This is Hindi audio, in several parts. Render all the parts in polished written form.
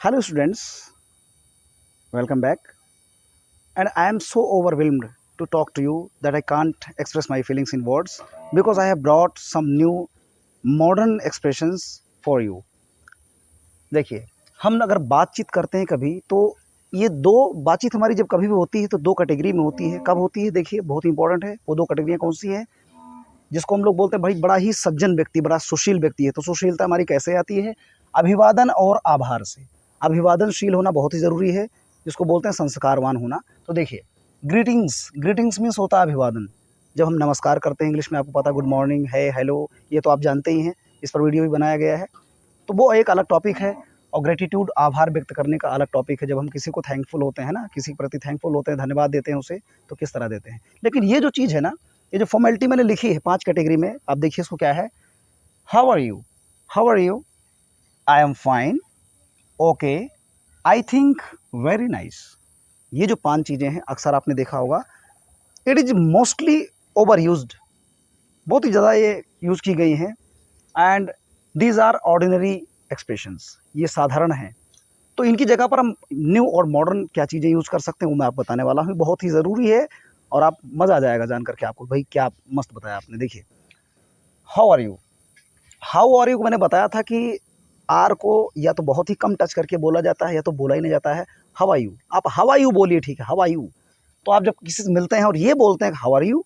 Hello, students. Welcome back. And I am so overwhelmed to talk to you that I can't express my feelings in words because I have brought some new modern expressions for you. देखिए, हम अगर बातचीत करते हैं कभी तो ये दो बातचीत हमारी जब कभी भी होती है तो दो कैटेगरी में होती है। कब होती है? देखिए, बहुत इंपॉर्टेंट है। वो दो कैटेगरियाँ कौन सी हैं? जिसको हम लोग बोलते हैं भाई बड़ा ही सज्जन व्यक्ति, बड़ा सुशील व्यक्ति है। तो सुशीलता हमारी कैसे आती है? अभिवादन और आभार से। अभिवादनशील होना बहुत ही ज़रूरी है, जिसको बोलते हैं संस्कारवान होना। तो देखिए, ग्रीटिंग्स ग्रीटिंग्स मीन्स होता है अभिवादन। जब हम नमस्कार करते हैं इंग्लिश में, आपको पता है, गुड मॉर्निंग है, हेलो, ये तो आप जानते ही हैं। इस पर वीडियो भी बनाया गया है। तो वो एक अलग टॉपिक है। और ग्रेटिट्यूड, आभार व्यक्त करने का अलग टॉपिक है। जब हम किसी को थैंकफुल होते हैं ना, किसी के प्रति थैंकफुल होते हैं, धन्यवाद देते हैं उसे, तो किस तरह देते हैं। लेकिन ये जो चीज़ है ना, ये जो फॉर्मेलिटी मैंने लिखी है 5 कैटेगरी में, आप देखिए इसको क्या है। How are you? How are you? I am fine, okay, I think, very nice. ये जो 5 चीज़ें हैं, अक्सर आपने देखा होगा, it is mostly over used. बहुत ही ज़्यादा ये यूज़ की गई हैं। And these are ordinary expressions, ये साधारण हैं। तो इनकी जगह पर हम न्यू और मॉडर्न क्या चीज़ें यूज़ कर सकते हैं, वो मैं आपको बताने वाला हूँ। बहुत ही ज़रूरी है और आप मज़ा आ जाएगा जान करके आपको। भाई क्या मस्त बताया आपने। देखिए, how are you? How are you को मैंने बताया था कि आर को या तो बहुत ही कम टच करके बोला जाता है या तो बोला ही नहीं जाता है। हाउ आर यू, आप हाउ आर यू बोलिए, ठीक है, हाउ आर यू। तो आप जब किसी से मिलते हैं और ये बोलते हैं how are you,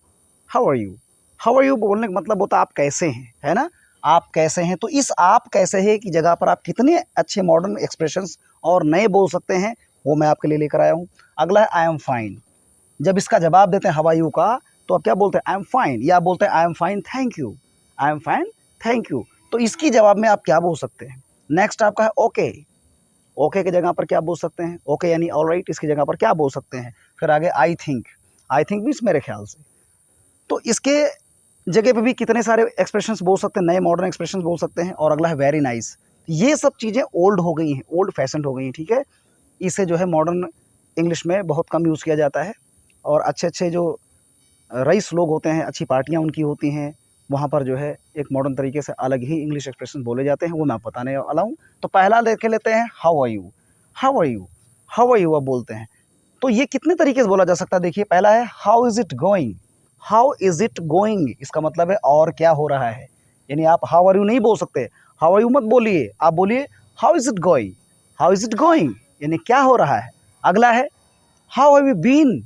how are you, how are you बोलने का मतलब होता है आप कैसे हैं, है ना। आप कैसे हैं। तो इस आप कैसे हैं की जगह पर आप कितने अच्छे मॉडर्न एक्सप्रेशंस और नए बोल सकते हैं, वो मैं आपके लिए लेकर आया हूँ। अगला है आई एम फाइन। जब इसका जवाब देते हैं हाउ आर यू का, तो आप क्या बोलते हैं? आई एम फाइन। या आप बोलते हैं आई am fine thank you, I am fine thank you. तो इसकी जवाब में आप क्या बोल सकते हैं? नेक्स्ट आपका है ओके। ओके की जगह पर क्या बोल सकते हैं? ओके यानी ऑल राइट, इसकी जगह पर क्या बोल सकते हैं? फिर आगे I think. I think means मेरे ख्याल से। तो इसके जगह पे भी कितने सारे एक्सप्रेशंस बोल सकते हैं, नए मॉडर्न एक्सप्रेशंस बोल सकते हैं। और अगला है वेरी नाइस। ये सब चीज़ें ओल्ड हो गई हैं, ओल्ड फैशन हो गई हैं, ठीक है। इसे जो है मॉडर्न इंग्लिश में बहुत कम यूज़ किया जाता है। और अच्छे अच्छे जो रईस लोग होते हैं, अच्छी पार्टियाँ उनकी होती हैं, वहाँ पर जो है एक मॉडर्न तरीके से अलग ही इंग्लिश एक्सप्रेशन बोले जाते हैं, वो मैं आपको बताने वाला हूँ। तो पहला देख लेते हैं how are you. How are you, how are you आप बोलते हैं। तो ये कितने तरीके से बोला जा सकता है? देखिए, पहला है how is it going. How is it going, इसका मतलब है और क्या हो रहा है। यानी आप हाउ आर यू नहीं बोल सकते, हाउ आर यू मत बोलिए, आप बोलिए how is it going. How is it going यानी क्या हो रहा है। अगला है how have you been.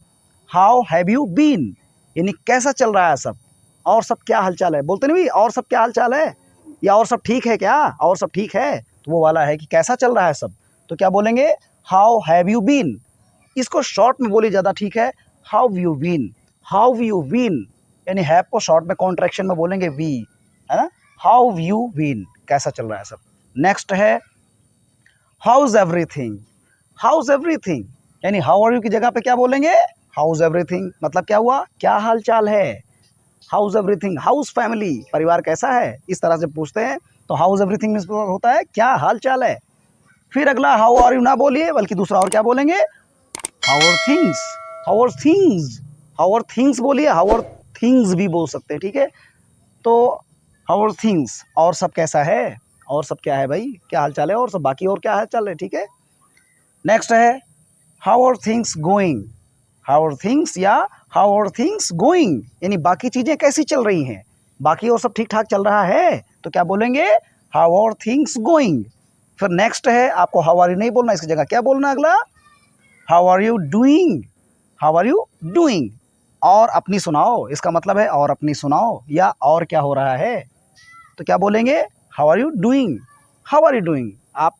How have you been यानी कैसा चल रहा है सब, और सब क्या हालचाल है। बोलते नहीं भाई और सब क्या हालचाल है, या और सब ठीक है क्या, और सब ठीक है, तो वो वाला है कि कैसा चल रहा है सब। तो क्या बोलेंगे? How have you been. इसको शॉर्ट में बोली ज़्यादा ठीक है, how you been. How you been यानी हैव को शॉर्ट में कॉन्ट्रैक्शन में बोलेंगे वी, है ना। हाउ यू बीन, कैसा चल रहा है सब। नेक्स्ट है हाउज एवरीथिंग। हाउज एवरीथिंग यानी हाउ आर यू की जगह पे क्या बोलेंगे? हाउज एवरीथिंग मतलब क्या हुआ, क्या हाल चाल है। हाउज एवरीथिंग, हाउस फैमिली, परिवार कैसा है, इस तरह से पूछते हैं। तो हाउज एवरीथिंग मीन्स होता है क्या हाल चाल है। फिर अगला हाउ आर यू ना बोलिए, बल्कि दूसरा और क्या बोलेंगे? How are things. How are things, how are things बोलिए, हाउ आर थिंग्स भी बोल सकते हैं, ठीक है। तो हाउ आर थिंग्स, और सब कैसा है, और सब क्या है भाई, क्या हाल चाल है, और सब बाकी और क्या हाल चाल है, ठीक है। नेक्स्ट है how are things going. How are things या हाउ आर थिंग्स गोइंग यानी बाकी चीज़ें कैसी चल रही हैं, बाकी और सब ठीक ठाक चल रहा है, तो क्या बोलेंगे? How are things going. फिर नेक्स्ट है, आपको हाउ आर यू नहीं बोलना, इसकी जगह क्या बोलना अगला? How are you doing. How are you doing. और अपनी सुनाओ, इसका मतलब है और अपनी सुनाओ, या और क्या हो रहा है, तो क्या बोलेंगे? How are you doing. How are you doing, आप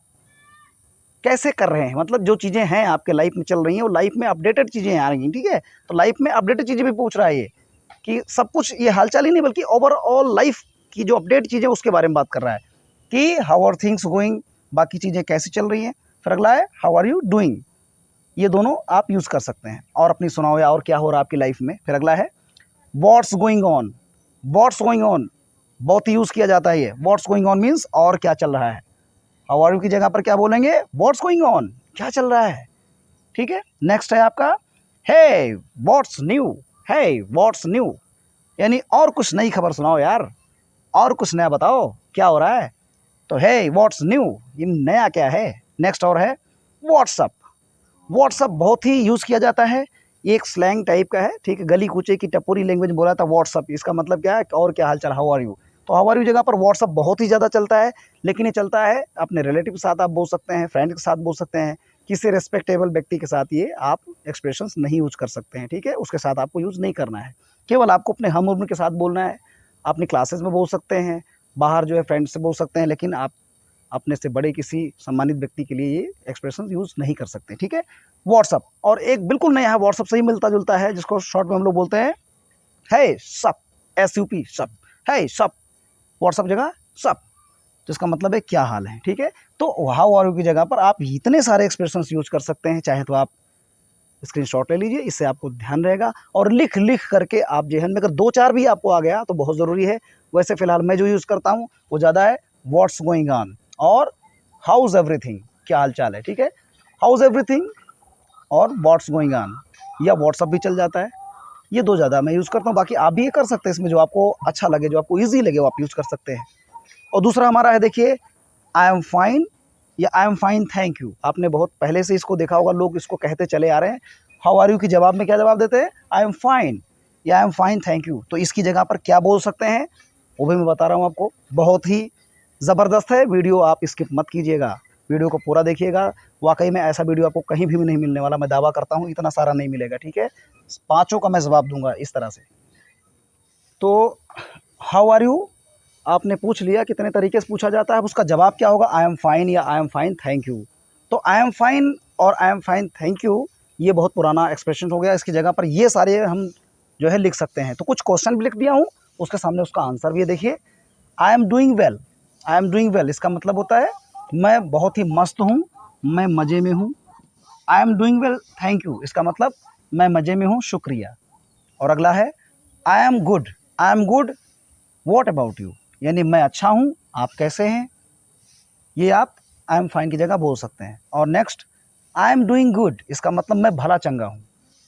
कैसे कर रहे हैं, मतलब जो चीज़ें हैं आपके लाइफ में चल रही हैं, वो लाइफ में अपडेटेड चीज़ें आ रही हैं, ठीक है। तो लाइफ में अपडेटेड चीज़ें भी पूछ रहा है ये, कि सब कुछ ये हालचाल ही नहीं, बल्कि ओवरऑल लाइफ की जो अपडेट चीज़ें उसके बारे में बात कर रहा है, कि हाउ आर थिंग्स गोइंग, बाकी चीज़ें कैसी चल रही हैं। फिर अगला है हाउ आर यू डूइंग। ये दोनों आप यूज़ कर सकते हैं, और अपनी सुनाओ या और क्या हो रहा है आपकी लाइफ में। फिर अगला है what's going on. What's going on बहुत यूज़ किया जाता है ये। व्हाट्स गोइंग ऑन मीन्स और क्या चल रहा है। हाउ आर यू की जगह पर क्या बोलेंगे? व्हाट्स गोइंग ऑन, क्या चल रहा है, ठीक है। नेक्स्ट है आपका hey what's new. Hey what's new यानी और कुछ नई खबर सुनाओ यार, और कुछ नया बताओ क्या हो रहा है। तो हे व्हाट्स न्यू ये नया क्या है, नेक्स्ट और है व्हाट्सअप। व्हाट्सअप बहुत ही यूज़ किया जाता है, ये एक स्लैंग टाइप का है, ठीक है, गली कूचे की टपोरी लैंग्वेज बोला था व्हाट्सअप। इसका मतलब क्या है, और क्या हाल चाल, हाउ आर यू। तो हाउ आर यू जगह पर व्हाट्सअप बहुत ही ज़्यादा चलता है, लेकिन ये चलता है अपने रिलेटिव के साथ आप बोल सकते हैं, फ्रेंड के साथ बोल सकते हैं, किसी रिस्पेक्टेबल व्यक्ति के साथ ये आप एक्सप्रेशंस नहीं यूज़ कर सकते हैं, ठीक है, उसके साथ आपको यूज़ नहीं करना है। केवल आपको अपने हम उम्र के साथ बोलना है। अपनी क्लासेस में बोल सकते हैं, बाहर जो है फ्रेंड से बोल सकते हैं, लेकिन आप अपने से बड़े किसी सम्मानित व्यक्ति के लिए ये एक्सप्रेशन यूज़ नहीं कर सकते, ठीक है। व्हाट्सअप, और एक बिल्कुल नया है, व्हाट्सअप से ही मिलता जुलता है, जिसको शॉर्ट में हम लोग बोलते हैं है सप, SUP सप, है सप। व्हाट्सअप जगह सप, जिसका मतलब है क्या हाल है, ठीक है। तो हाउ आर यू की जगह पर आप इतने सारे एक्सप्रेशंस यूज कर सकते हैं, चाहे तो आप स्क्रीनशॉट ले लीजिए, इससे आपको ध्यान रहेगा, और लिख लिख करके आप जेहन में, अगर 2-4 भी आपको आ गया तो बहुत ज़रूरी है। वैसे फ़िलहाल मैं जो यूज़ करता हूँ वो ज़्यादा है व्हाट्स गोइंग ऑन और हाउज एवरीथिंग, क्या हाल चाल है, ठीक है। हाउज एवरीथिंग और व्हाट्स गोइंग ऑन, या व्हाट्सअप भी चल जाता है, ये 2 ज़्यादा मैं यूज़ करता हूँ। बाकी आप भी ये कर सकते हैं, इसमें जो आपको अच्छा लगे, जो आपको ईजी लगे वो आप यूज़ कर सकते हैं। और दूसरा हमारा है, देखिए, आई एम फाइन या आई एम फाइन थैंक यू। आपने बहुत पहले से इसको देखा होगा, लोग इसको कहते चले आ रहे हैं। हाउ आर यू के जवाब में क्या जवाब देते हैं, आई एम फाइन या आई एम फाइन थैंक यू। तो इसकी जगह पर क्या बोल सकते हैं वो भी मैं बता रहा हूँ आपको, बहुत ही ज़बरदस्त है वीडियो, आप स्किप मत कीजिएगा, वीडियो को पूरा देखिएगा। वाकई में ऐसा वीडियो आपको कहीं भी नहीं मिलने वाला, मैं दावा करता हूँ, इतना सारा नहीं मिलेगा, ठीक है। 5 का मैं जवाब दूंगा इस तरह से। तो हाउ आर यू आपने पूछ लिया, कितने तरीके से पूछा जाता है, अब उसका जवाब क्या होगा, आई एम फाइन या आई एम फाइन थैंक यू। तो आई एम फाइन और आई एम फाइन थैंक यू ये बहुत पुराना एक्सप्रेशन हो गया, इसकी जगह पर ये सारे हम जो है लिख सकते हैं। तो कुछ क्वेश्चन भी लिख दिया हूँ, उसके सामने उसका आंसर भी है, देखिए। I am doing well, I am doing well इसका मतलब होता है मैं बहुत ही मस्त हूँ, मैं मज़े में हूँ। I am doing well thank you, इसका मतलब मैं मज़े में हूँ, शुक्रिया। और अगला है I am good, I am good what about you, यानी मैं अच्छा हूँ, आप कैसे हैं, ये आप आई एम फाइन की जगह बोल सकते हैं। और next, I am doing good, इसका मतलब मैं भला चंगा हूँ।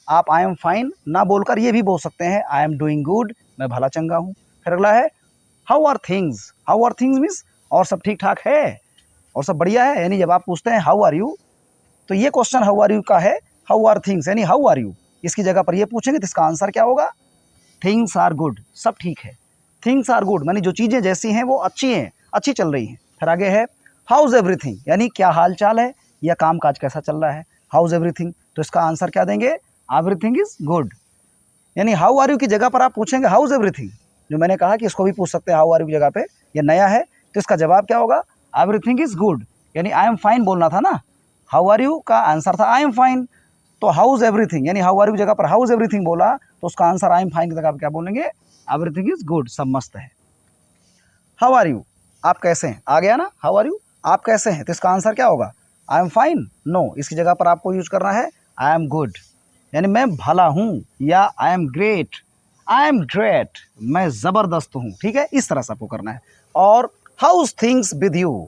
आप आई एम फाइन ना बोलकर ये भी बोल सकते हैं, आई एम डूइंग गुड, मैं भला चंगा हूँ। फिर अगला है how are things, how are things means और सब ठीक ठाक है, और सब बढ़िया है, यानी जब आप पूछते हैं हाउ आर यू, तो ये क्वेश्चन हाउ आर यू का है, हाउ आर थिंग्स यानी हाउ आर यू, इसकी जगह पर ये पूछेंगे तो इसका आंसर क्या होगा, थिंग्स आर गुड, सब ठीक है। थिंग्स आर गुड मानी जो चीज़ें जैसी हैं वो अच्छी हैं, अच्छी चल रही हैं। फिर आगे है हाउज एवरीथिंग, यानी क्या हाल चाल है या काम काज कैसा चल रहा है, हाउज एवरीथिंग। तो इसका आंसर क्या देंगे, एवरीथिंग इज गुड। यानी हाउ आर यू की जगह पर आप पूछेंगे हाउज एवरीथिंग, जो मैंने कहा कि इसको भी पूछ सकते हैं हाउ आर यू की जगह पे, ये नया है, तो इसका जवाब क्या होगा, एवरीथिंग इज गुड, यानी आई एम फाइन बोलना था ना, हाउ आर यू का आंसर था आई एम फाइन। तो हाउज एवरीथिंग यानी हाउ आर यू की जगह पर हाउज एवरीथिंग बोला, तो उसका आंसर आई एम फाइन की जगह पर क्या बोलेंगे, एवरीथिंग इज गुड, सब मस्त है। हाउ आर यू, आप कैसे हैं, आ गया ना, हाउ आर यू आप कैसे हैं, तो इसका आंसर क्या होगा, आई एम फाइन, नो, इसकी जगह पर आपको यूज करना है आई एम गुड, यानी मैं भला हूँ, या I am great, I am great, मैं ज़बरदस्त हूँ, ठीक है, इस तरह से आपको करना है। और how's things with you,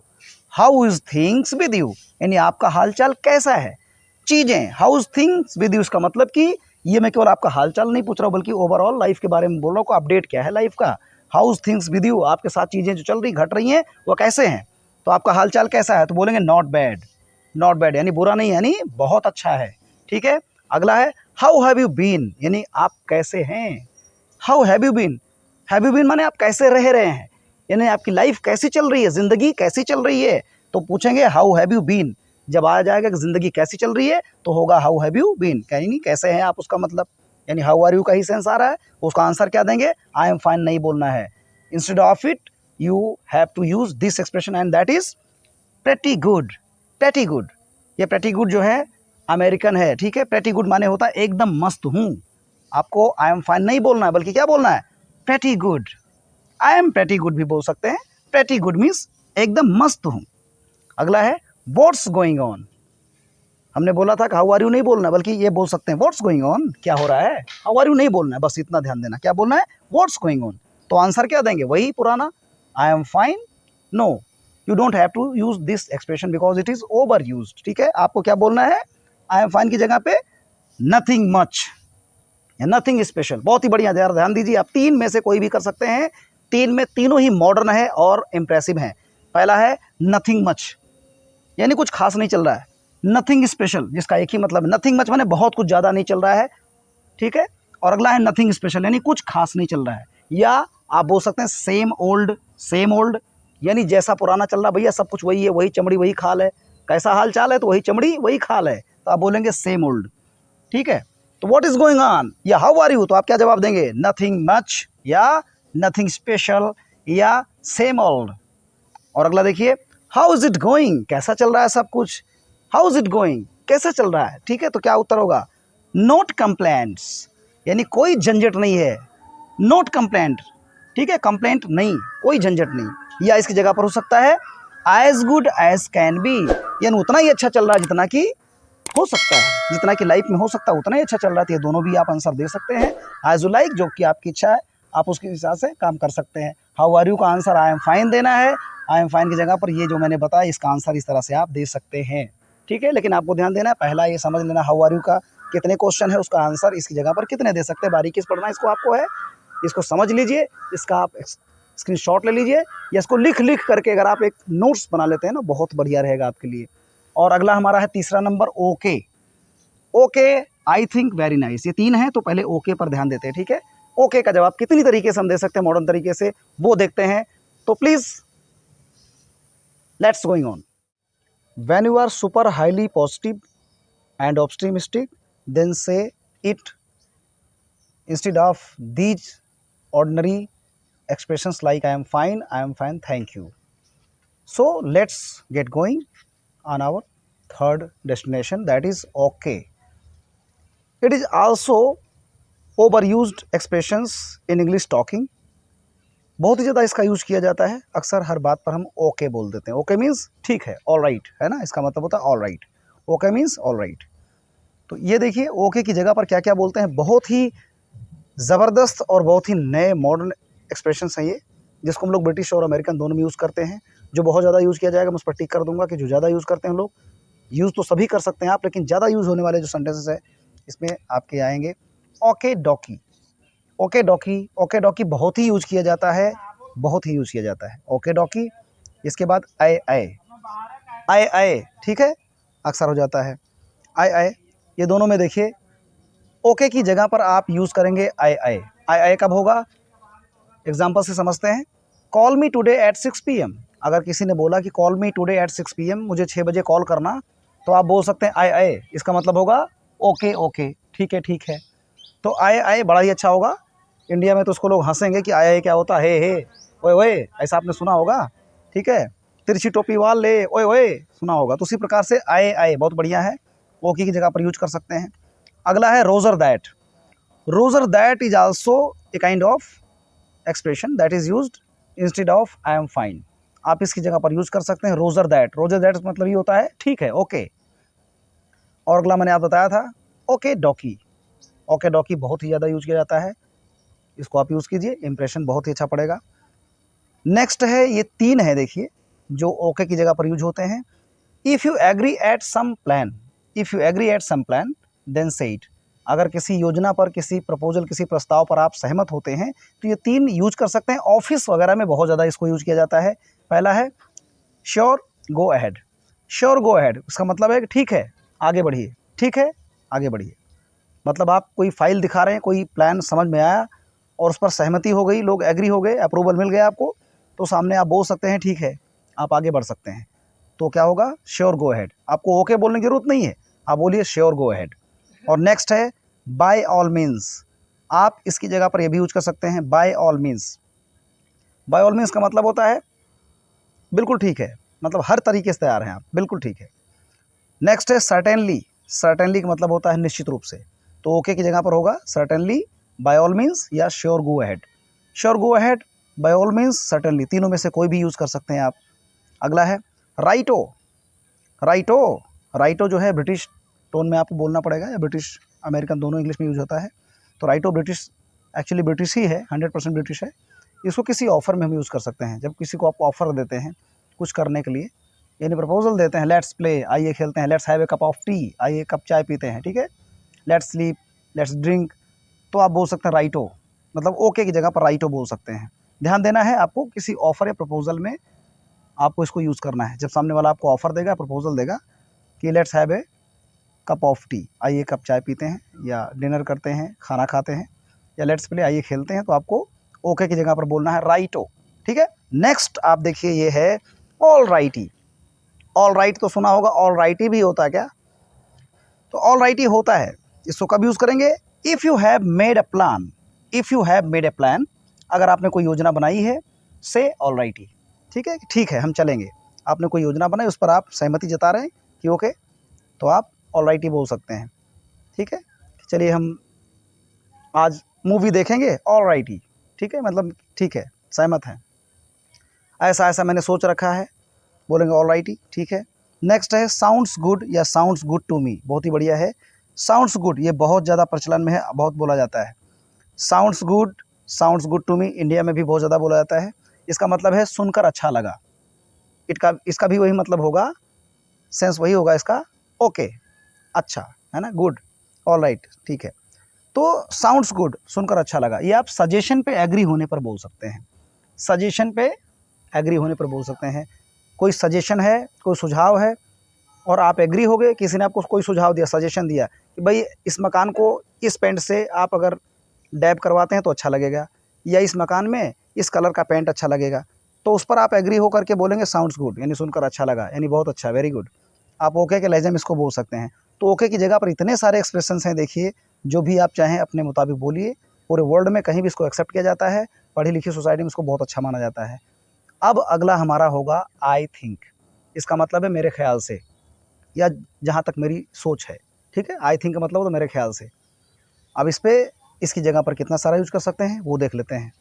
how is things with you, यानी आपका हालचाल कैसा है, चीज़ें, हाउज थिंग्स विद यू, इसका मतलब कि ये मैं केवल आपका हालचाल नहीं पूछ रहा हूँ, बल्कि ओवरऑल लाइफ के बारे में बोल रहा हूँ, को अपडेट क्या है लाइफ का। हाउज थिंग्स विद यू, आपके साथ चीज़ें जो चल रही घट रही हैं वो कैसे हैं, तो आपका हालचाल कैसा है, तो बोलेंगे नॉट बैड, नॉट बैड यानी बुरा नहीं, यानी बहुत अच्छा है, ठीक है। अगला है हाउ हैव यू बीन, यानी आप कैसे हैं, हाउ हैव यू बीन माने आप कैसे रह रहे हैं, यानी आपकी लाइफ कैसी चल रही है, ज़िंदगी कैसी चल रही है, तो पूछेंगे हाउ हैव यू बीन। जब आ जाएगा कि ज़िंदगी कैसी चल रही है तो होगा हाउ हैव यू बीन, यानी कैसे हैं आप, उसका मतलब यानी हाउ आर यू का ही सेंस आ रहा है, उसका आंसर क्या देंगे, आई एम फाइन नहीं बोलना है, instead of it you have to use this expression and that is pretty good, pretty good. ये प्रेटी गुड जो है अमेरिकन है, ठीक है, प्रेटी गुड माने होता है एकदम मस्त हूँ, आपको आई एम फाइन नहीं बोलना है, बल्कि क्या बोलना है, pretty good, I am pretty good भी बोल सकते हैं, प्रेटी गुड मीन्स एकदम मस्त हूँ। अगला है व्हाट्स गोइंग ऑन, हमने बोला था कि हाउ आर यू नहीं बोलना, बल्कि ये बोल सकते हैं व्हाट्स गोइंग ऑन, क्या हो रहा है, हाउ आर यू नहीं बोलना है, बस इतना ध्यान देना, क्या बोलना है, व्हाट्स गोइंग ऑन। तो आंसर क्या देंगे, वही पुराना, I am fine, no, you don't have to use this expression because it is over used, ठीक है। आपको क्या बोलना है, आई एम फाइन की जगह पे नथिंग मच या नथिंग स्पेशल, बहुत ही बढ़िया, ध्यान दीजिए, आप 3 में से कोई भी कर सकते हैं, 3 में तीनों ही मॉडर्न है और इम्प्रेसिव हैं। पहला है नथिंग मच, यानी कुछ खास नहीं चल रहा है। नथिंग स्पेशल, जिसका एक ही मतलब, नथिंग मच माने बहुत कुछ ज़्यादा नहीं चल रहा है, ठीक है। और अगला है नथिंग स्पेशल, यानी कुछ खास नहीं चल रहा है। या आप बोल सकते हैं सेम ओल्ड, यानी जैसा पुराना चल रहा भैया, सब कुछ वही है, वही चमड़ी वही खाल है, कैसा हाल चाल है तो वही चमड़ी वही खाल है, तो आप बोलेंगे सेम ओल्ड, ठीक है। तो व्हाट इज गोइंग ऑन या हाउ आर यू, तो आप क्या जवाब देंगे, नथिंग मच या नथिंग स्पेशल या सेम ओल्ड। और अगला देखिए, हाउ इज इट गोइंग, कैसा चल रहा है सब कुछ, हाउ इज इट गोइंग, कैसा चल रहा है, ठीक है। तो क्या उत्तर होगा, नोट कंप्लेंट्स, यानी कोई झंझट नहीं है, नोट कंप्लेंट, ठीक है, कंप्लेंट नहीं, कोई झंझट नहीं। या इसकी जगह पर हो सकता है as good as can be, यानी उतना ही अच्छा चल रहा है जितना कि हो सकता है, जितना कि लाइफ में हो सकता है उतना ही अच्छा चल रहा है। तो ये दोनों भी आप आंसर दे सकते हैं, एज यू लाइक, जो कि आपकी इच्छा है, आप उसके हिसाब से काम कर सकते हैं। हाउ आर यू का आंसर आई एम फाइन देना है, आई एम फाइन की जगह पर ये जो मैंने बताया इसका आंसर इस तरह से आप दे सकते हैं, ठीक है। लेकिन आपको ध्यान देना है, पहला ये समझ लेना हाउ आर यू का कितने क्वेश्चन है, उसका आंसर इसकी जगह पर कितने दे सकते हैं, बारीकी से पढ़ना इसको आपको है, इसको समझ लीजिए, इसका आप स्क्रीनशॉट ले लीजिए, या इसको लिख करके अगर आप एक नोट्स बना लेते हैं ना, बहुत बढ़िया रहेगा आपके लिए। और अगला हमारा है तीसरा number, okay. Okay, I think, very nice, ये तीन है, तो पहले ओके पर ध्यान देते हैं, ठीक है। ओके का जवाब कितनी तरीके से हम दे सकते हैं मॉडर्न तरीके से, वो देखते हैं। तो please let's going on. When you are super highly positive and optimistic, then say it instead of these ordinary expressions like I am fine, thank you. So let's get going on our third destination, that is okay. It is also overused expressions in English talking. बहुत ही ज़्यादा इसका यूज किया जाता है, अक्सर हर बात पर हम ओके बोल देते हैं। ओके मीन्स ठीक है, ऑल राइट, है ना, इसका मतलब होता है all right, okay means all right. तो ये देखिए ओके की जगह पर क्या क्या बोलते हैं, बहुत ही ज़बरदस्त और बहुत ही नए मॉडर्न एक्सप्रेशंस हैं ये, जिसको हम लोग ब्रिटिश और अमेरिकन दोनों में यूज़ करते हैं। जो बहुत ज़्यादा यूज़ किया जाएगा मैं उस पर टिक कर दूंगा कि जो ज़्यादा यूज़ करते हैं लोग, यूज़ तो सभी कर सकते हैं आप, लेकिन ज़्यादा यूज़ होने वाले जो सेंटेंसेस है इसमें आपके आएंगे okay Dawki. Okay Dawki, okay Dawki बहुत ही यूज़ किया जाता है, बहुत ही यूज़ किया जाता है ओके डॉकी। इसके बाद आए आए, आए आए, ठीक है, अक्सर हो जाता है आए आए। ये दोनों में देखिए ओके की जगह पर आप यूज़ करेंगे आए आए। आए आए कब होगा, एग्जाम्पल से समझते हैं। Call me today at 6 PM, अगर किसी ने बोला कि call me today at 6 PM, मुझे 6 बजे कॉल करना, तो आप बोल सकते हैं आए आए, इसका मतलब होगा ओके ओके, ठीक है ठीक है। तो आए आए बड़ा ही अच्छा होगा। इंडिया में तो उसको लोग हंसेंगे कि आए आए क्या होता है, हे ओए ओए, ऐसा आपने सुना होगा, ठीक है। तिरछी टोपी वाल ले ओए ओए, सुना होगा। तो उसी प्रकार से आए आए बहुत बढ़िया है, ओके की जगह पर यूज कर सकते हैं। अगला है Roger that. Roger that is also a kind of expression that is used instead of I am fine. आप इसकी जगह पर यूज कर सकते हैं रोजर दैट। रोजर दैट मतलब ये होता है ठीक है, ओके। और अगला मैंने आप बताया था ओके डॉकी। ओके डॉकी बहुत ही ज़्यादा यूज किया जाता है, इसको आप यूज़ कीजिए, इंप्रेशन बहुत ही अच्छा पड़ेगा। नेक्स्ट है, ये तीन है देखिए जो ओके की जगह पर यूज होते हैं। If you agree at some plan, if you agree at some plan then say it, अगर किसी योजना पर, किसी प्रपोजल, किसी प्रस्ताव पर आप सहमत होते हैं, तो ये तीन यूज कर सकते हैं। ऑफिस वगैरह में बहुत ज़्यादा इसको यूज किया जाता है। पहला है sure go ahead. Sure go ahead इसका मतलब है कि ठीक है आगे बढ़िए, ठीक है आगे बढ़िए। मतलब आप कोई फाइल दिखा रहे हैं, कोई प्लान समझ में आया और उस पर सहमति हो गई, लोग एग्री हो गए, अप्रूवल मिल गया आपको, तो सामने आप बोल सकते हैं ठीक है आप आगे बढ़ सकते हैं। तो क्या होगा, श्योर गो अहेड। आपको ओके बोलने की जरूरत नहीं है, आप बोलिए श्योर गो अहेड। और नेक्स्ट है बाय ऑल मीन्स। आप इसकी जगह पर ये भी यूज कर सकते हैं by all means. By all means का मतलब होता है बिल्कुल ठीक है, मतलब हर तरीके से तैयार हैं आप, बिल्कुल ठीक है। नेक्स्ट है सर्टेनली। सर्टेनली का मतलब होता है निश्चित रूप से, तो ओके की जगह पर होगा सर्टेनली, बाय ऑल मीन्स या sure go ahead. Sure go ahead, by all means, certainly, तीनों में से कोई भी यूज़ कर सकते हैं आप। अगला है राइटो। राइटो, राइटो जो है ब्रिटिश टोन में आपको बोलना पड़ेगा, या ब्रिटिश अमेरिकन दोनों इंग्लिश में यूज होता है। तो राइटो ब्रिटिश, एक्चुअली ब्रिटिश ही है, 100% ब्रिटिश है। इसको किसी ऑफ़र में हम यूज़ कर सकते हैं। जब किसी को आप ऑफ़र देते हैं कुछ करने के लिए, यानी प्रपोजल देते हैं, लेट्स प्ले, आइए खेलते हैं, let's have a cup of T, आइए कप चाय पीते हैं, ठीक है, लेट्स स्लीप, लेट्स ड्रिंक, तो आप बोल सकते हैं राइटो, मतलब ओके की जगह पर राइटो बोल सकते हैं। ध्यान देना है आपको, किसी ऑफ़र या प्रपोजल में आपको इसको यूज़ करना है। जब सामने वाला आपको ऑफ़र देगा, प्रपोजल देगा कि let's have a cup of T, आइए कप चाय पीते हैं, या डिनर करते हैं, खाना खाते हैं, या लेट्स प्ले, आइए खेलते हैं, तो आपको ओके की जगह पर बोलना है राइटो। ठीक है। नेक्स्ट आप देखिए, ये है ऑल राइटी। ऑल राइट तो सुना होगा, ऑल राइटी भी होता है क्या? तो ऑल राइटी होता है। इसको कब यूज़ करेंगे? If you have made a plan, if you have made a plan, अगर आपने कोई योजना बनाई है, से ऑल राइटी। ठीक है, ठीक है हम चलेंगे। आपने कोई योजना बनाई, उस पर आप सहमति जता रहे हैं कि ओके, तो आप ऑल राइटी बोल सकते हैं। ठीक है, चलिए हम आज मूवी देखेंगे, ऑल राइटी। ठीक है, मतलब ठीक है, सहमत हैं, ऐसा ऐसा मैंने सोच रखा है, बोलेंगे ऑल राइटी। ठीक है। नेक्स्ट है साउंड्स गुड या साउंड्स गुड टू मी, बहुत ही बढ़िया है। साउंड्स गुड ये बहुत ज़्यादा प्रचलन में है, बहुत बोला जाता है। Sounds good to me India में भी बहुत ज़्यादा बोला जाता है। इसका मतलब है सुनकर अच्छा लगा। इसका भी वही मतलब होगा, सेंस वही होगा इसका, ओके, अच्छा, है ना, गुड, ऑल राइट, ठीक है। तो साउंड्स गुड, सुनकर अच्छा लगा, ये आप सजेशन पे एग्री होने पर बोल सकते हैं। सजेशन पे एग्री होने पर बोल सकते हैं। कोई सजेशन है, कोई सुझाव है, और आप एग्री हो गए, किसी ने आपको कोई सुझाव दिया, सजेशन दिया कि भाई इस मकान को इस पेंट से आप अगर डैब करवाते हैं तो अच्छा लगेगा, या इस मकान में इस कलर का पेंट अच्छा लगेगा, तो उस पर आप एग्री होकर के बोलेंगे साउंड्स गुड, यानी सुनकर अच्छा लगा, यानी बहुत अच्छा, वेरी गुड। आप ओके के लहजे में इसको बोल सकते हैं। तो ओके की जगह पर इतने सारे एक्सप्रेशंस हैं, देखिए, जो भी आप चाहें अपने मुताबिक बोलिए। पूरे वर्ल्ड में कहीं भी इसको एक्सेप्ट किया जाता है, पढ़ी लिखी सोसाइटी में इसको बहुत अच्छा माना जाता है। अब अगला हमारा होगा आई थिंक। इसका मतलब है मेरे ख्याल से, या जहाँ तक मेरी सोच है। ठीक है, आई थिंक का मतलब तो मेरे ख्याल से। अब इस पे इसकी जगह पर कितना सारा यूज कर सकते हैं वो देख लेते हैं।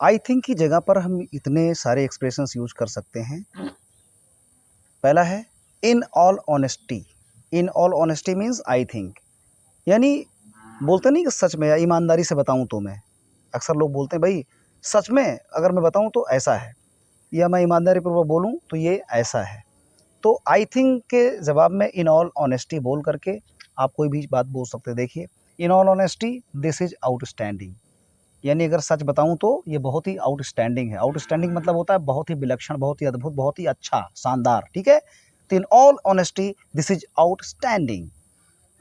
आई थिंक की जगह पर हम इतने सारे एक्सप्रेशंस यूज कर सकते हैं। पहला है in all honesty. In all honesty means I think, यानी बोलते नहीं कि सच में, या ईमानदारी से बताऊं तो मैं, अक्सर लोग बोलते हैं भाई सच में अगर मैं बताऊं तो ऐसा है, या मैं ईमानदारी पूर्वक बोलूं तो ये ऐसा है। तो आई थिंक के जवाब में इन ऑल ऑनेस्टी बोल करके आप कोई भी बात बोल सकते हैं। देखिए, in all honesty this is outstanding, यानी अगर सच बताऊं तो ये बहुत ही आउटस्टैंडिंग है। आउटस्टैंडिंग मतलब होता है बहुत ही विलक्षण, बहुत ही अद्भुत, बहुत ही अच्छा, शानदार। ठीक है, तो in all honesty this is outstanding.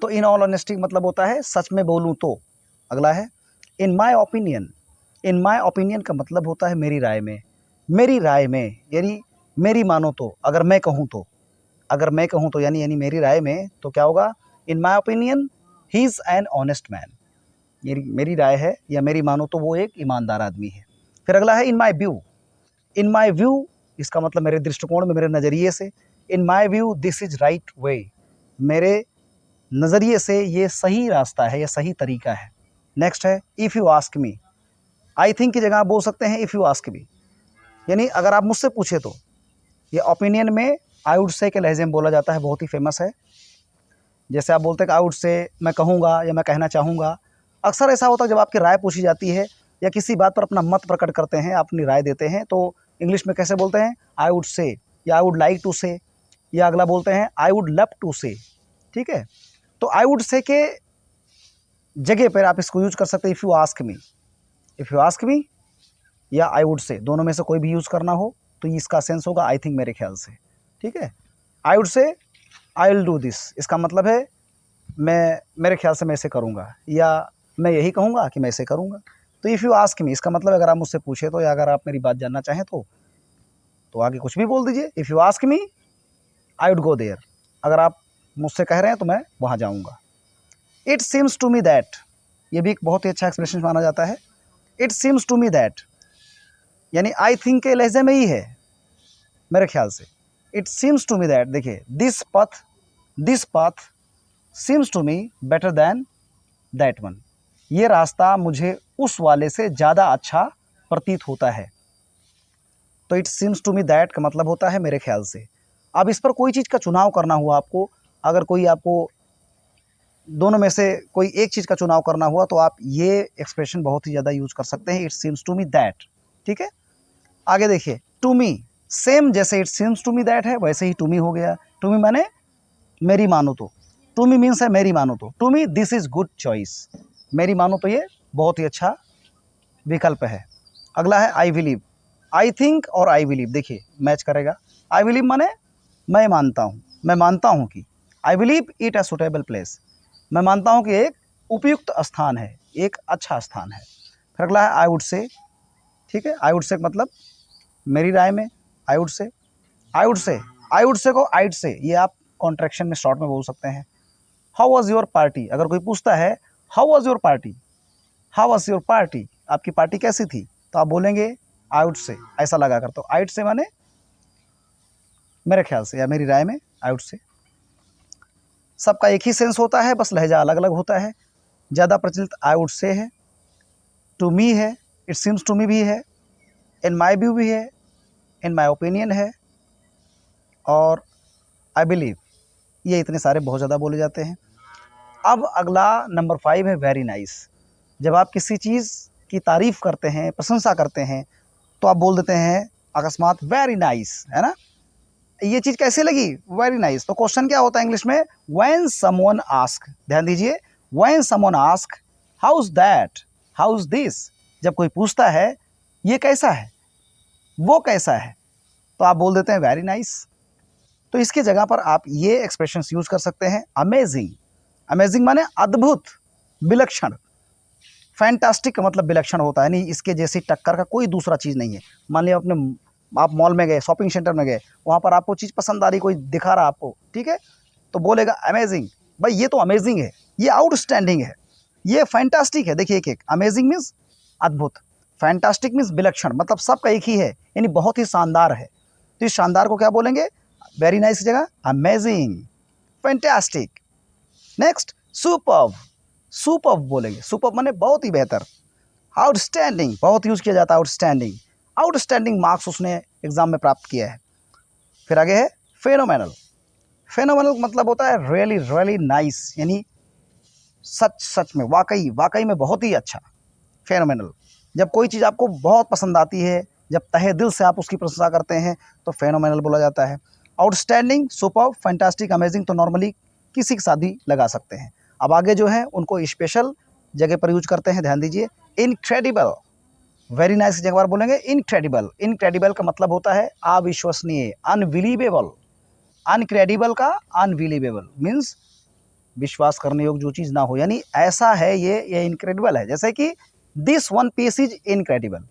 तो इन ऑल ऑनेस्टी मतलब होता है सच में बोलूं तो। अगला है इन my opinion. In my opinion का मतलब होता है मेरी राय में। मेरी राय में यानी मेरी मानो तो, अगर मैं कहूँ तो, अगर मैं कहूँ तो यानी मेरी राय में, तो क्या होगा? In my opinion he is an honest man. मेरी राय है या मेरी मानो तो वो एक ईमानदार आदमी है। फिर अगला है इन my view. In my view इसका मतलब मेरे दृष्टिकोण में, मेरे नज़रिए से। In my view this is right way, मेरे नज़रिए से ये सही रास्ता है या सही तरीका है। नेक्स्ट है if you ask me. I think की जगह आप बोल सकते हैं इफ़ यू आस्क मी, यानी अगर आप मुझसे पूछे तो। ये ओपिनियन में आई वुड से के लहजे में बोला जाता है, बहुत ही फेमस है। जैसे आप बोलते हैं कि आई वुड से, मैं कहूँगा या मैं कहना चाहूँगा। अक्सर ऐसा होता है जब आपकी राय पूछी जाती है या किसी बात पर अपना मत प्रकट करते हैं, अपनी राय देते हैं, तो इंग्लिश में कैसे बोलते हैं? आई वुड से, या आई वुड लाइक टू से, या अगला बोलते हैं आई वुड लव टू से। ठीक है, तो आई वुड से के जगह पर आप इसको यूज कर सकते हैं if you ask me. If you ask मी या आई वुड से, दोनों में से कोई भी यूज़ करना हो तो इसका सेंस होगा आई थिंक, मेरे ख्याल से। ठीक है, I would say I will do this, इसका मतलब है मेरे ख्याल से मैं इसे करूँगा, या मैं यही कहूँगा कि मैं इसे करूँगा। तो इफ़ यू आस्क मी इसका मतलब अगर आप मुझसे पूछे तो, या अगर आप मेरी बात जानना चाहें तो आगे कुछ भी बोल दीजिए। If you ask me I would go there, अगर आप मुझसे कह रहे हैं तो मैं वहाँ जाऊँगा। It seems to me that, ये भी एक बहुत ही अच्छा एक्सप्रेशन माना जाता है। It seems to me that यानी आई थिंक के लहजे में ही है, मेरे ख्याल से। It seems to me that, देखिए this path seems to me better than that one, ये रास्ता मुझे उस वाले से ज़्यादा अच्छा प्रतीत होता है। तो it seems to me that का मतलब होता है मेरे ख्याल से। अब इस पर कोई चीज़ का चुनाव करना हुआ आपको, अगर कोई आपको दोनों में से कोई एक चीज़ का चुनाव करना हुआ तो आप ये एक्सप्रेशन बहुत ही ज़्यादा यूज कर सकते हैं, it seems to me that. ठीक है, आगे देखिए टू मी, सेम जैसे it seems to me that है वैसे ही टू मी हो गया। टू मी माने मेरी मानो तो, टू मी मीन्स है मेरी मानो तो। To me this is good choice, मेरी मानो तो ये बहुत ही अच्छा विकल्प है। अगला है आई बिलीव। आई थिंक और आई बिलीव, देखिए मैच करेगा। आई बिलीव माने मैं मानता हूँ, मैं मानता हूँ कि, I believe it a suitable place, मैं मानता हूँ कि एक उपयुक्त स्थान है, एक अच्छा स्थान है। फिर अगला है आई वुड से, ठीक है। आई वुड से मतलब मेरी राय में, I would say, I would say, I would say को आइड से, ये आप कॉन्ट्रैक्शन में शॉर्ट में बोल सकते हैं। हाउ वॉज योर पार्टी, अगर कोई पूछता है how was your party, how was your party, आपकी पार्टी कैसी थी, तो आप बोलेंगे आई वुड से, ऐसा लगा कर। तो आइड से माने मेरे ख्याल से या मेरी राय में, आई वुड से। सबका एक ही सेंस होता है, बस लहजा अलग अलग होता है। ज़्यादा प्रचलित आई वुड से है, टू मी है, इट सीम्स टू मी भी है, इन माई व्यू भी है, इन माई ओपिनियन है, और आई बिलीव, ये इतने सारे बहुत ज़्यादा बोले जाते हैं। अब अगला नंबर 5 है वेरी नाइस। जब आप किसी चीज़ की तारीफ़ करते हैं, प्रशंसा करते हैं, तो आप बोल देते हैं अकस्मात वेरी नाइस, है ना। ये चीज़ कैसे लगी, वेरी नाइस। तो क्वेश्चन क्या होता है इंग्लिश में, व्हेन समवन आस्क, ध्यान दीजिए, when someone ask how is that, how is this, जब कोई पूछता है ये कैसा है, वो कैसा है, तो आप बोल देते हैं वेरी नाइस। तो इसकी जगह पर आप ये एक्सप्रेशंस यूज कर सकते हैं, अमेजिंग, अमेजिंग माने अद्भुत, विलक्षण, फैंटास्टिक का मतलब विलक्षण होता है, नहीं इसके जैसी टक्कर का कोई दूसरा चीज़ नहीं है। मान लिया आप मॉल में गए, शॉपिंग सेंटर में गए, वहाँ पर आपको चीज़ पसंद आ रही, कोई दिखा रहा आपको, ठीक है, तो बोलेगा अमेजिंग, भाई ये तो अमेजिंग है, ये आउटस्टैंडिंग है, ये फैंटास्टिक है। देखिए एक एक, अमेजिंग मीन्स अद्भुत, फैंटास्टिक मीन्स विलक्षण, मतलब सबका एक ही है, यानी बहुत ही शानदार है। तो इस शानदार को क्या बोलेंगे, वेरी नाइस की जगह amazing, fantastic. Next superb, superb बोलेंगे, सुपर्ब माने बहुत ही बेहतर। आउटस्टैंडिंग बहुत यूज किया जाता है, आउटस्टैंडिंग, आउटस्टैंडिंग मार्क्स उसने एग्जाम में प्राप्त किया है। फिर आगे है फेनोमेनल, फेनोमेनल मतलब होता है रियली रियली नाइस, यानी सच सच में, वाकई वाकई में बहुत ही अच्छा। फेनोमेनल, जब कोई चीज़ आपको बहुत पसंद आती है, जब तहे दिल से आप उसकी प्रशंसा करते हैं, तो फेनोमेनल बोला जाता है। आउटस्टैंडिंग, सुपर्ब, फैंटास्टिक, अमेजिंग तो नॉर्मली किसी के साथ भी लगा सकते हैं। अब आगे जो है उनको स्पेशल जगह पर यूज करते हैं, ध्यान दीजिए। इनक्रेडिबल, वेरी नाइस की जगह पर बोलेंगे इनक्रेडिबल। इनक्रेडिबल का मतलब होता है अविश्वसनीय, अनबिलीवेबल। अनक्रेडिबल का अनबिलीवेबल मीन्स विश्वास करने योग्य जो चीज़ ना हो, यानी ऐसा है ये इनक्रेडिबल है। जैसे कि this one piece is incredible,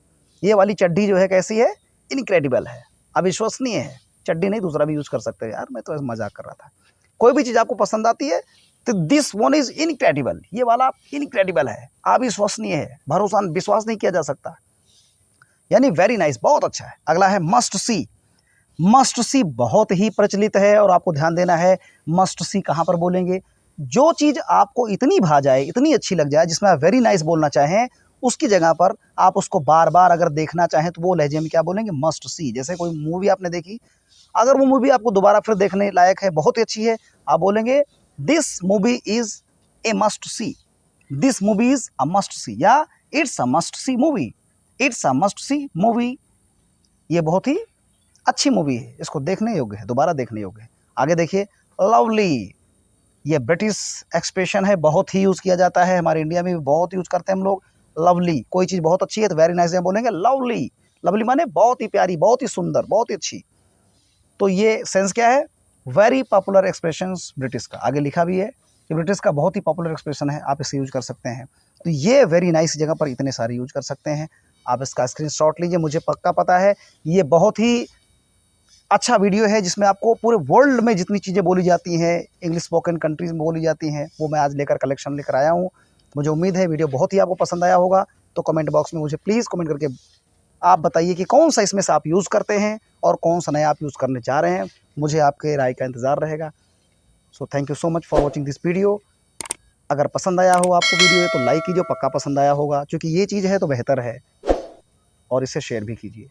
ये वाली चड्डी जो है कैसी है, इनक्रेडिबल है, अविश्वसनीय है। चड्डी नहीं, दूसरा भी यूज कर सकते हैं, यार मैं तो मजाक कर रहा था। कोई भी चीज़ आपको पसंद आती है तो दिस वन इज इनक्रेडिबल, ये वाला इनक्रेडिबल है, अविश्वसनीय है, भरोसा विश्वास नहीं किया जा सकता, यानी वेरी नाइस, बहुत अच्छा है। अगला है मस्ट सी, मस्ट सी बहुत ही प्रचलित है और आपको ध्यान देना है, मस्ट सी कहाँ पर बोलेंगे, जो चीज़ आपको इतनी भा जाए, इतनी अच्छी लग जाए, जिसमें आप वेरी नाइस बोलना चाहें, उसकी जगह पर आप उसको बार बार अगर देखना चाहें तो वो लहजे में क्या बोलेंगे, मस्ट सी। जैसे कोई मूवी आपने देखी, अगर वो मूवी आपको दोबारा फिर देखने लायक है, बहुत ही अच्छी है, आप बोलेंगे this movie is a must see, this movie is a must see, या it's a must see movie, it's a must see movie, ये बहुत ही अच्छी मूवी है, इसको देखने योग्य है, दोबारा देखने योग्य है। आगे देखिए लवली, ये ब्रिटिश एक्सप्रेशन है, बहुत ही यूज़ किया जाता है, हमारे इंडिया में भी बहुत यूज़ करते हैं हम लोग। लवली, कोई चीज़ बहुत अच्छी है तो वेरी नाइस बोलेंगे लवली, लवली माने बहुत ही प्यारी, बहुत ही सुंदर, बहुत ही अच्छी। तो ये सेंस क्या है, वेरी पॉपुलर एक्सप्रेशंस ब्रिटिश का, आगे लिखा भी है कि ब्रिटिश का बहुत ही पॉपुलर एक्सप्रेशन है, आप इसे यूज कर सकते हैं। तो ये वेरी नाइस जगह पर इतने सारे यूज कर सकते हैं, आप इसका स्क्रीनशॉट लीजिए, मुझे पक्का पता है ये बहुत ही अच्छा वीडियो है, जिसमें आपको पूरे वर्ल्ड में जितनी चीज़ें बोली जाती हैं, इंग्लिश स्पोकन कंट्रीज में बोली जाती हैं, वो मैं आज कलेक्शन लेकर आया हूँ। मुझे उम्मीद है वीडियो बहुत ही आपको पसंद आया होगा। तो कमेंट बॉक्स में मुझे प्लीज़ कमेंट करके आप बताइए कि कौन सा इसमें से आप यूज़ करते हैं और कौन सा नया आप यूज़ करने जा रहे हैं। मुझे आपके राय का इंतज़ार रहेगा। So thank you so much for watching this video. अगर पसंद आया हो आपको वीडियो तो लाइक कीजिए, पक्का पसंद आया होगा, क्योंकि ये चीज़ है तो बेहतर है, और इसे शेयर भी कीजिए।